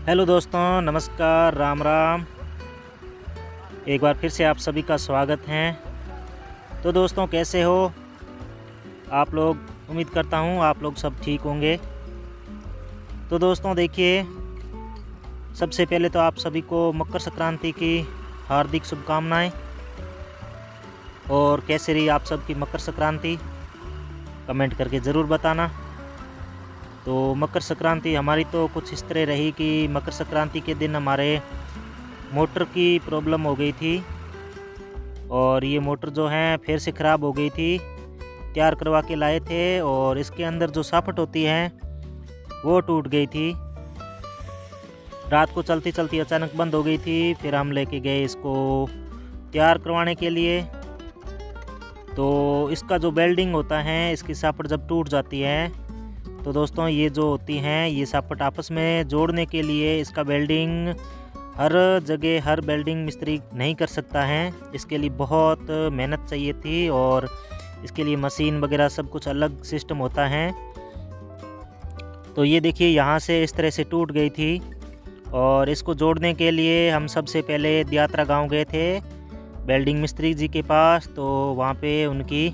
Hello दोस्तों, नमस्कार, राम राम। एक बार फिर से आप सभी का स्वागत है। तो दोस्तों, कैसे हो आप लोग? उम्मीद करता हूँ आप लोग सब ठीक होंगे। तो दोस्तों देखिए, सबसे पहले तो आप सभी को मकर संक्रांति की हार्दिक शुभकामनाएं। और कैसे रही आप सबकी मकर संक्रांति, कमेंट करके ज़रूर बताना। तो मकर संक्रांति हमारी तो कुछ इस तरह रही कि मकर संक्रांति के दिन हमारे मोटर की प्रॉब्लम हो गई थी और ये मोटर जो है फिर से ख़राब हो गई थी। तैयार करवा के लाए थे और इसके अंदर जो साफट होती है वो टूट गई थी। रात को चलती चलती अचानक बंद हो गई थी। फिर हम लेके गए इसको तैयार करवाने के लिए। तो इसका जो वेल्डिंग होता है, इसकी साफट जब टूट जाती है तो दोस्तों ये जो होती हैं ये साफट आपस में जोड़ने के लिए इसका वेल्डिंग हर जगह हर वेल्डिंग मिस्त्री नहीं कर सकता है। इसके लिए बहुत मेहनत चाहिए थी और इसके लिए मशीन वगैरह सब कुछ अलग सिस्टम होता है। तो ये देखिए, यहाँ से इस तरह से टूट गई थी और इसको जोड़ने के लिए हम सबसे पहले दियात्रा गांव गए थे वेल्डिंग मिस्त्री जी के पास। तो वहाँ पे उनकी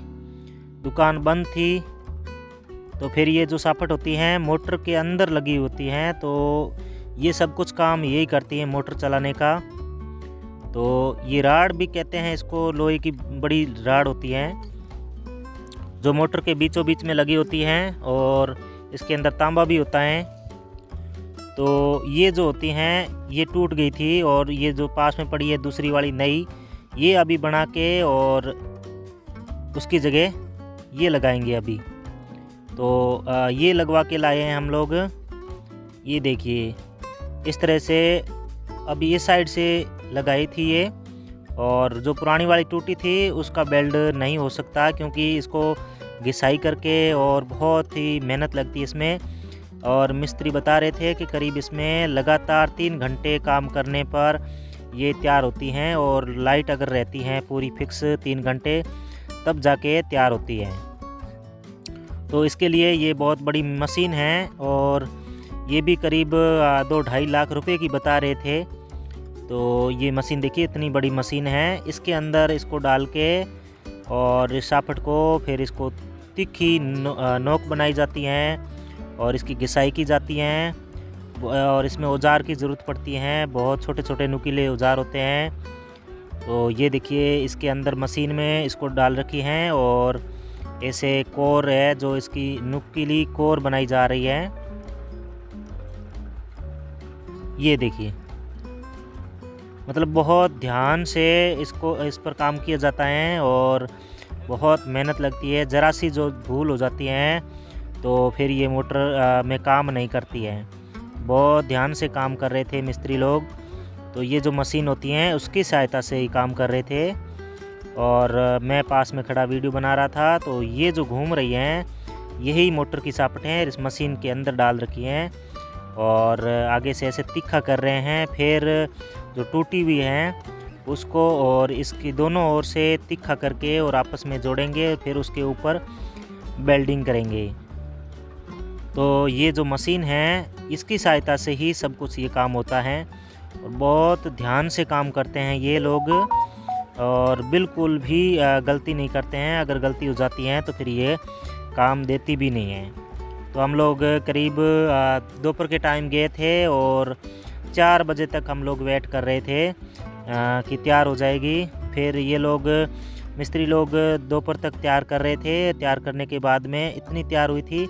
दुकान बंद थी। तो फिर ये जो साफट होती हैं मोटर के अंदर लगी होती हैं, तो ये सब कुछ काम यही करती हैं मोटर चलाने का। तो ये राड भी कहते हैं इसको, लोहे की बड़ी राड होती है जो मोटर के बीचों बीच में लगी होती हैं और इसके अंदर तांबा भी होता है। तो ये जो होती हैं ये टूट गई थी और ये जो पास में पड़ी है दूसरी वाली नई, ये अभी बना के और उसकी जगह ये लगाएंगे अभी। तो ये लगवा के लाए हैं हम लोग। ये देखिए, इस तरह से अभी ये साइड से लगाई थी ये, और जो पुरानी वाली टूटी थी उसका बेल्ट नहीं हो सकता क्योंकि इसको घिसाई करके और बहुत ही मेहनत लगती है इसमें। और मिस्त्री बता रहे थे कि करीब इसमें लगातार 3 घंटे काम करने पर ये तैयार होती हैं और लाइट अगर रहती हैं पूरी फिक्स 3 घंटे तब जाके तैयार होती है। तो इसके लिए ये बहुत बड़ी मशीन है और ये भी करीब 2-2.5 लाख रुपए की बता रहे थे। तो ये मशीन देखिए, इतनी बड़ी मशीन है। इसके अंदर इसको डाल के और इस साफट को फिर इसको तिखी नोक बनाई जाती हैं और इसकी घिसाई की जाती हैं। और इसमें औजार की ज़रूरत पड़ती है, बहुत छोटे छोटे नुकीले औजार होते हैं। तो ये देखिए, इसके अंदर मशीन में इसको डाल रखी हैं और ऐसे कोर है जो इसकी नुकीली कोर बनाई जा रही है। ये देखिए, मतलब बहुत ध्यान से इसको इस पर काम किया जाता है और बहुत मेहनत लगती है। ज़रा सी जो भूल हो जाती है तो फिर ये मोटर में काम नहीं करती है। बहुत ध्यान से काम कर रहे थे मिस्त्री लोग। तो ये जो मशीन होती हैं उसकी सहायता से ही काम कर रहे थे और मैं पास में खड़ा वीडियो बना रहा था। तो ये जो घूम रही हैं यही मोटर की सापट हैं, इस मशीन के अंदर डाल रखी हैं और आगे से ऐसे तीखा कर रहे हैं। फिर जो टूटी हुई है उसको और इसकी दोनों ओर से तीखा करके और आपस में जोड़ेंगे, फिर उसके ऊपर वेल्डिंग करेंगे। तो ये जो मशीन है इसकी सहायता से ही सब कुछ ये काम होता है और बहुत ध्यान से काम करते हैं ये लोग और बिल्कुल भी गलती नहीं करते हैं। अगर गलती हो जाती है तो फिर ये काम देती भी नहीं है। तो हम लोग करीब दोपहर के टाइम गए थे और 4 बजे तक हम लोग वेट कर रहे थे कि तैयार हो जाएगी। फिर ये लोग मिस्त्री लोग दोपहर तक तैयार कर रहे थे। तैयार करने के बाद में इतनी तैयार हुई थी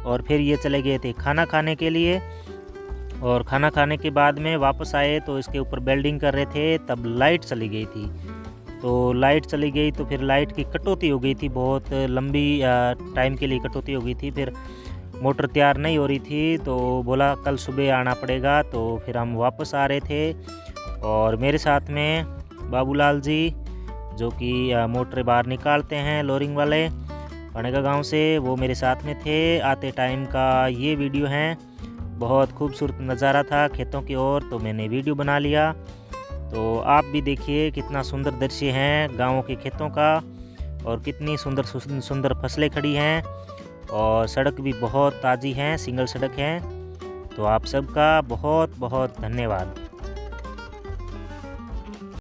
और फिर ये चले गए थे खाना खाने के लिए। और खाना खाने के बाद में वापस आए तो इसके ऊपर वेल्डिंग कर रहे थे, तब लाइट चली गई थी। तो लाइट चली गई तो फिर लाइट की कटौती हो गई थी, बहुत लंबी टाइम के लिए कटौती हो गई थी। फिर मोटर तैयार नहीं हो रही थी तो बोला कल सुबह आना पड़ेगा। तो फिर हम वापस आ रहे थे और मेरे साथ में बाबूलाल जी जो कि मोटर बाहर निकालते हैं लोरिंग वाले पनेगा गांव से, वो मेरे साथ में थे। आते टाइम का ये वीडियो है। बहुत खूबसूरत नज़ारा था खेतों की ओर, तो मैंने वीडियो बना लिया। तो आप भी देखिए कितना सुंदर दृश्य है गाँवों के खेतों का और कितनी सुंदर सुंदर फसलें खड़ी हैं और सड़क भी बहुत ताज़ी हैं, सिंगल सड़क है। तो आप सबका बहुत बहुत धन्यवाद।